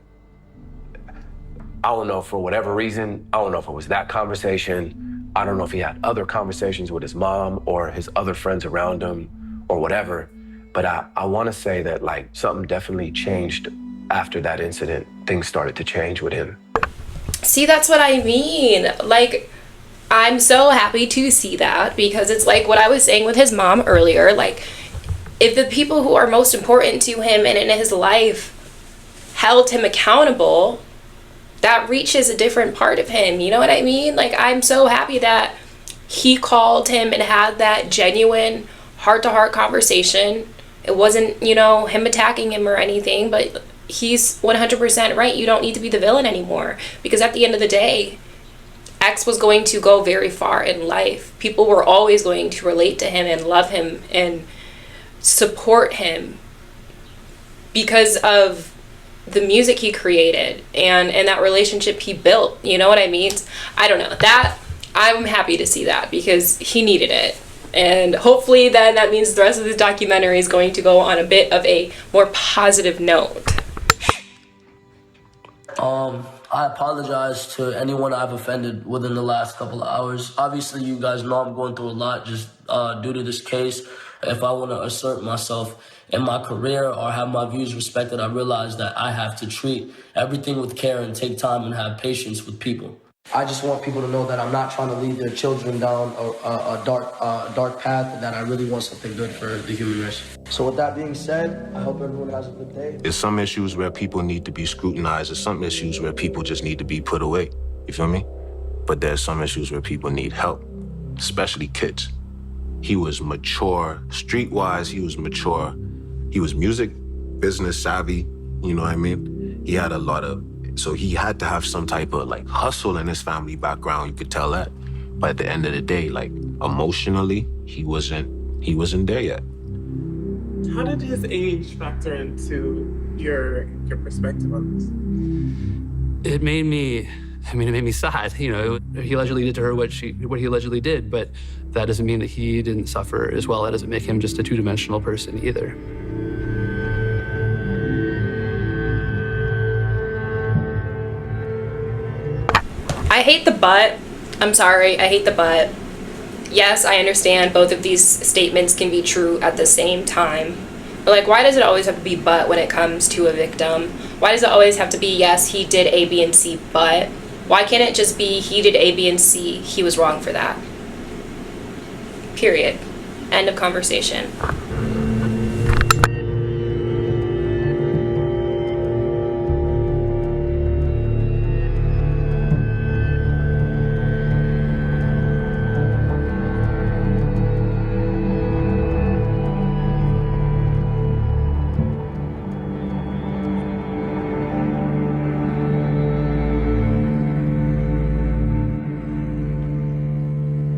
I don't know, for whatever reason, I don't know if it was that conversation, I don't know if he had other conversations with his mom or his other friends around him or whatever, but I want to say that, like, something definitely changed after that incident. Things started to change with him. See, that's what I mean. Like, I'm so happy to see that, because it's like what I was saying with his mom earlier. Like, if the people who are most important to him and in his life held him accountable, that reaches a different part of him. You know what I mean? Like, I'm so happy that he called him and had that genuine heart-to-heart conversation. It wasn't, him attacking him or anything, but he's 100% right. You don't need to be the villain anymore, because at the end of the day, X was going to go very far in life. People were always going to relate to him and love him and support him because of the music he created and that relationship he built. You know what I mean? I don't know. That, I'm happy to see that, because he needed it. And hopefully then that means the rest of this documentary is going to go on a bit of a more positive note. I apologize to anyone I've offended within the last couple of hours. Obviously, you guys know I'm going through a lot just due to this case. If I want to assert myself in my career or have my views respected, I realize that I have to treat everything with care and take time and have patience with people. I just want people to know that I'm not trying to lead their children down a dark path, and that I really want something good for the human race. So with that being said, I hope everyone has a good day. There's some issues where people need to be scrutinized. There's some issues where people just need to be put away. You feel me? But there's some issues where people need help, especially kids. He was mature, streetwise, he was mature. He was music, business savvy, you know what I mean? He had so he had to have some type of hustle in his family background, you could tell that. But at the end of the day, like, emotionally, he wasn't there yet. How did his age factor into your perspective on this? It made me sad. You know, he allegedly did to her what he allegedly did, but that doesn't mean that he didn't suffer as well. That doesn't make him just a two-dimensional person either. I hate the but. I'm sorry, I hate the but. Yes, I understand both of these statements can be true at the same time. But like, why does it always have to be but when it comes to a victim? Why does it always have to be, yes, he did A, B, and C, but? Why can't it just be, he did A, B, and C, he was wrong for that? Period. End of conversation.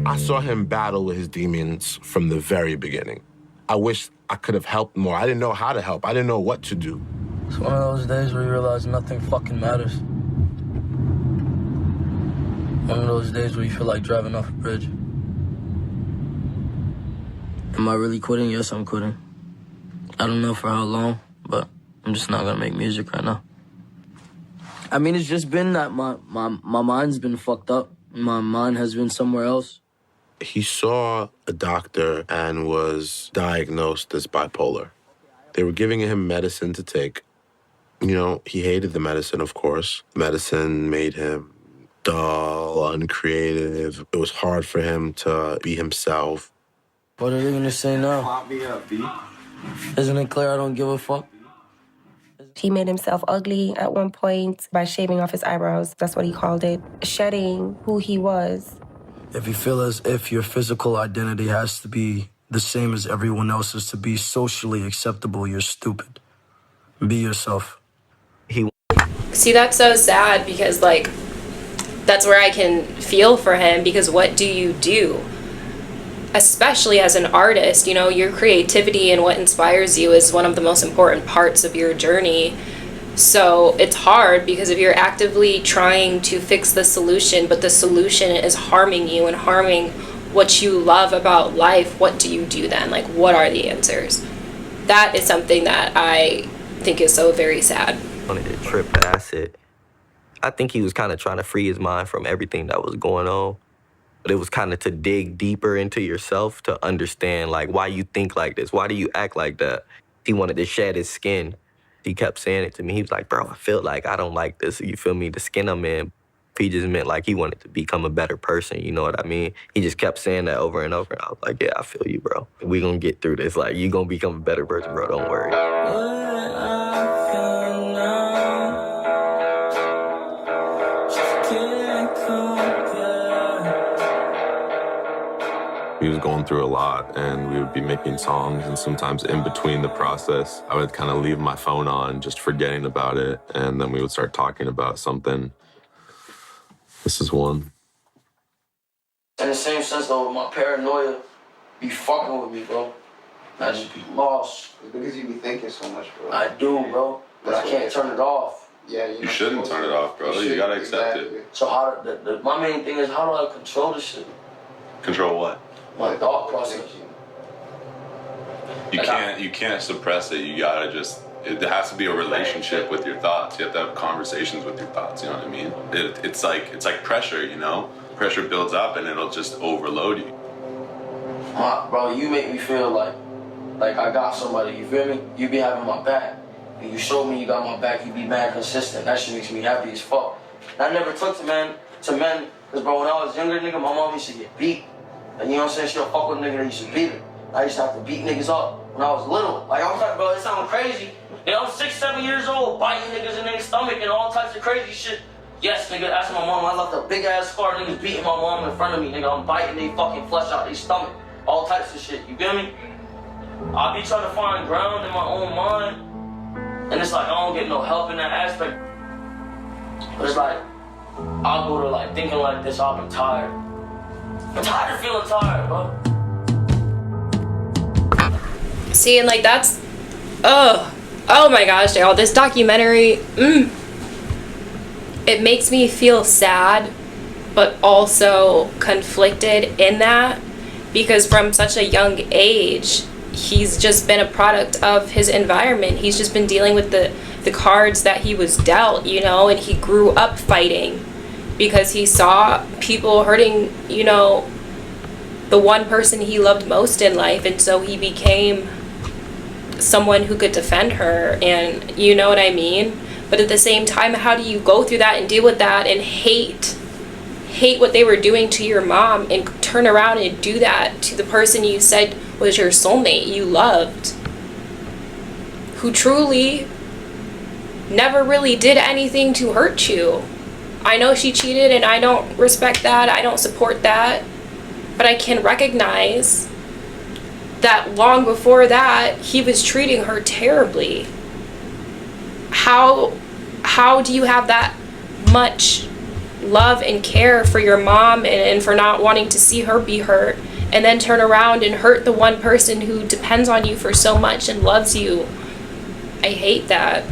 I saw him battle with his demons from the very beginning. I wish I could have helped more. I didn't know how to help. I didn't know what to do. It's one of those days where you realize nothing fucking matters. One of those days where you feel like driving off a bridge. Am I really quitting? Yes, I'm quitting. I don't know for how long, but I'm just not gonna make music right now. I mean, it's just been that my mind's been fucked up. My mind has been somewhere else. He saw a doctor and was diagnosed as bipolar. They were giving him medicine to take. You know, he hated the medicine, of course. Medicine made him dull, uncreative. It was hard for him to be himself. What are they gonna say now? Pop me up, B. Isn't it clear I don't give a fuck? He made himself ugly at one point by shaving off his eyebrows. That's what he called it. Shedding who he was. If you feel as if your physical identity has to be the same as everyone else's to be socially acceptable, you're stupid. Be yourself. See, that's so sad because, like, that's where I can feel for him, because what do you do? Especially as an artist, you know, your creativity and what inspires you is one of the most important parts of your journey. So it's hard because if you're actively trying to fix the solution, but the solution is harming you and harming what you love about life, what do you do then? Like, what are the answers? That is something that I think is so very sad. Wanted to trip acid. I think he was kind of trying to free his mind from everything that was going on. But it was kind of to dig deeper into yourself to understand, like, why you think like this. Why do you act like that? He wanted to shed his skin. He kept saying it to me. He was like, bro, I feel like I don't like this. You feel me? The skin I'm in. He just meant like he wanted to become a better person. You know what I mean? He just kept saying that over and over. And I was like, yeah, I feel you, bro. We gonna get through this. Like, you gonna become a better person, bro. Don't worry. We was going through a lot, and we would be making songs, and sometimes in between the process, I would kind of leave my phone on, just forgetting about it, and then we would start talking about something. This is one. In the same sense, though, my paranoia be fucking with me, bro. I just be lost. It's because you be thinking so much, bro. I do, bro, but I can't turn it off. Yeah, You shouldn't turn it off, bro. You gotta accept it. So how? My main thing is, how do I control this shit? Control what? My thought process. You can't suppress it. You gotta just. It has to be a relationship with your thoughts. You have to have conversations with your thoughts. You know what I mean? It's like pressure. You know, pressure builds up and it'll just overload you. Bro, you make me feel like I got somebody. You feel me? You be having my back, and you show me you got my back. You be mad consistent. That shit makes me happy as fuck. I never took to men, cause bro, when I was younger, nigga, my mom used to get beat. And you know what I'm saying? She'll fuck with a nigga that used to beat her. I used to have to beat niggas up when I was little. Like, I'm talking, bro, it sounds crazy. You know, I'm 6, 7 years old, biting niggas in their stomach and all types of crazy shit. Yes, nigga, ask my mom. I left a big ass scar. Niggas beating my mom in front of me, nigga. I'm biting they fucking flesh out their stomach. All types of shit. You feel me? I be trying to find ground in my own mind. And it's like, I don't get no help in that aspect. But it's like, I'll go to like thinking like this, I've been tired. I'm tired of feeling tired, bro. See, and like that's, oh my gosh, y'all, this documentary, it makes me feel sad, but also conflicted in that, because from such a young age, he's just been a product of his environment. He's just been dealing with the cards that he was dealt, you know, and he grew up fighting because he saw people hurting, you know, the one person he loved most in life, and so he became someone who could defend her, and you know what I mean? But at the same time, how do you go through that and deal with that and hate what they were doing to your mom and turn around and do that to the person you said was your soulmate, you loved, who truly never really did anything to hurt you? I know she cheated, and I don't respect that, I don't support that, but I can recognize that long before that, he was treating her terribly. How do you have that much love and care for your mom and for not wanting to see her be hurt, and then turn around and hurt the one person who depends on you for so much and loves you? I hate that.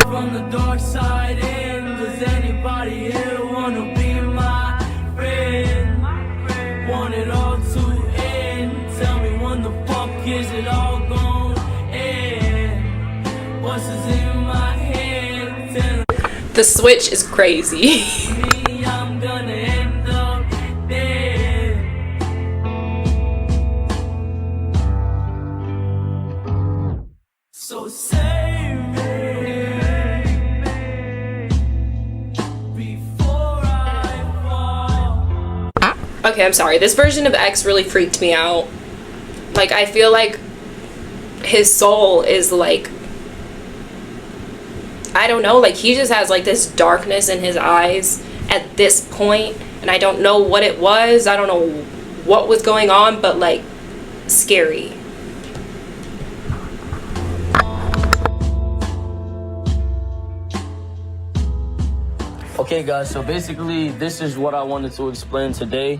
From the dark side in, does anybody here wanna be my friend? Want it all to end? Tell me when the fuck is it all gonna end? What's in my head? The switch is crazy. I'm gonna end up dead. So save me before I fall. Okay, I'm sorry. This version of X really freaked me out. Like, I feel like his soul is like, I don't know, like he just has like this darkness in his eyes at this point, and I don't know what it was. I don't know what was going on, but like scary. Okay guys, so basically this is what I wanted to explain today,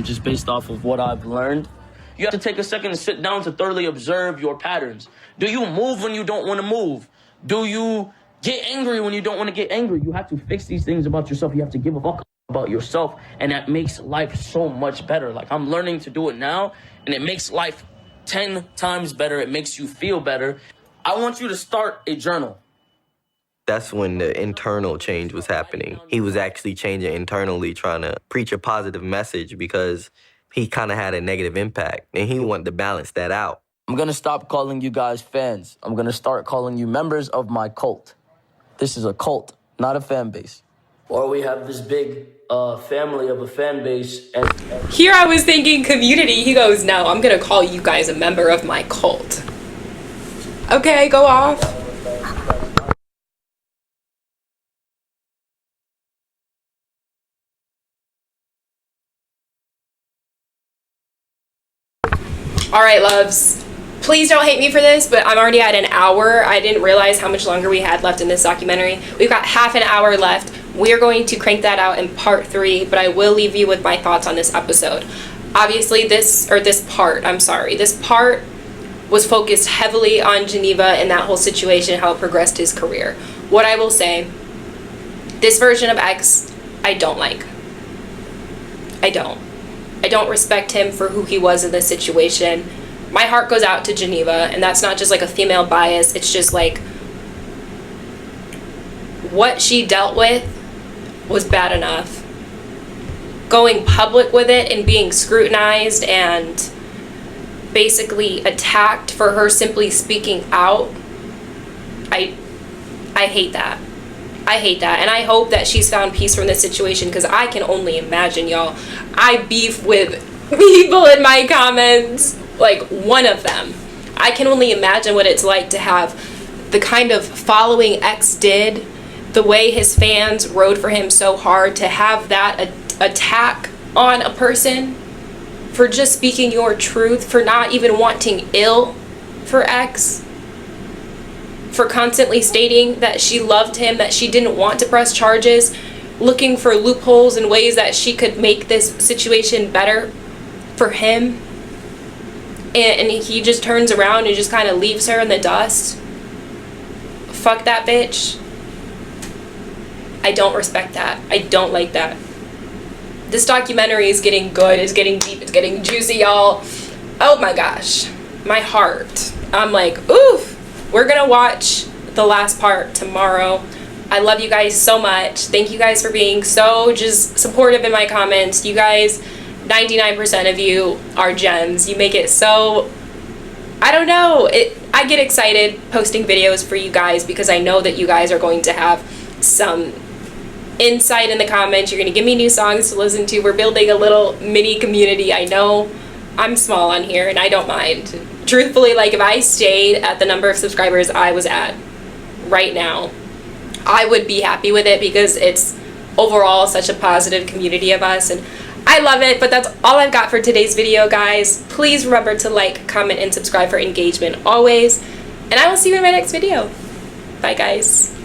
just based off of what I've learned. You have to take a second to sit down to thoroughly observe your patterns. Do you move when you don't want to move? Do you get angry when you don't want to get angry? You have to fix these things about yourself. You have to give a fuck about yourself, and that makes life so much better. Like, I'm learning to do it now, and it makes life 10 times better. It makes you feel better. I want you to start a journal. That's when the internal change was happening. He was actually changing internally, trying to preach a positive message, because he kind of had a negative impact, and he wanted to balance that out. I'm going to stop calling you guys fans. I'm going to start calling you members of my cult. This is a cult, not a fan base. Or we have this big family of a fan base. And Here I was thinking community. He goes, no, I'm going to call you guys a member of my cult. Okay, go off. All right, loves. Please don't hate me for this, but I'm already at an hour. I didn't realize how much longer we had left in this documentary. We've got half an hour left. We are going to crank that out in part 3, but I will leave you with my thoughts on this episode. Obviously, this part was focused heavily on Geneva and that whole situation, how it progressed his career. What I will say, this version of X, I don't like. I don't respect him for who he was in this situation. My heart goes out to Geneva, and that's not just like a female bias. It's just like what she dealt with was bad enough. Going public with it and being scrutinized and basically attacked for her simply speaking out, I hate that. I hate that, and I hope that she's found peace from this situation, because I can only imagine, y'all. I beef with people in my comments, like one of them. I can only imagine what it's like to have the kind of following X did, the way his fans rode for him so hard, to have that attack on a person for just speaking your truth, for not even wanting ill for X, for constantly stating that she loved him, that she didn't want to press charges, looking for loopholes and ways that she could make this situation better for him. And he just turns around and just kind of leaves her in the dust. Fuck that bitch. I don't respect that. I don't like that. This documentary is getting good. It's getting deep. It's getting juicy, y'all. Oh my gosh. My heart. I'm like, oof. We're gonna watch the last part tomorrow. I love you guys so much. Thank you guys for being so just supportive in my comments. You guys, 99% of you are gems. You make it so, I don't know. I get excited posting videos for you guys because I know that you guys are going to have some insight in the comments. You're going to give me new songs to listen to. We're building a little mini community. I know I'm small on here and I don't mind. Truthfully, like if I stayed at the number of subscribers I was at right now, I would be happy with it because it's overall such a positive community of us and I love it. But that's all I've got for today's video, guys. Please remember to like, comment, and subscribe for engagement always. And I will see you in my next video. Bye, guys.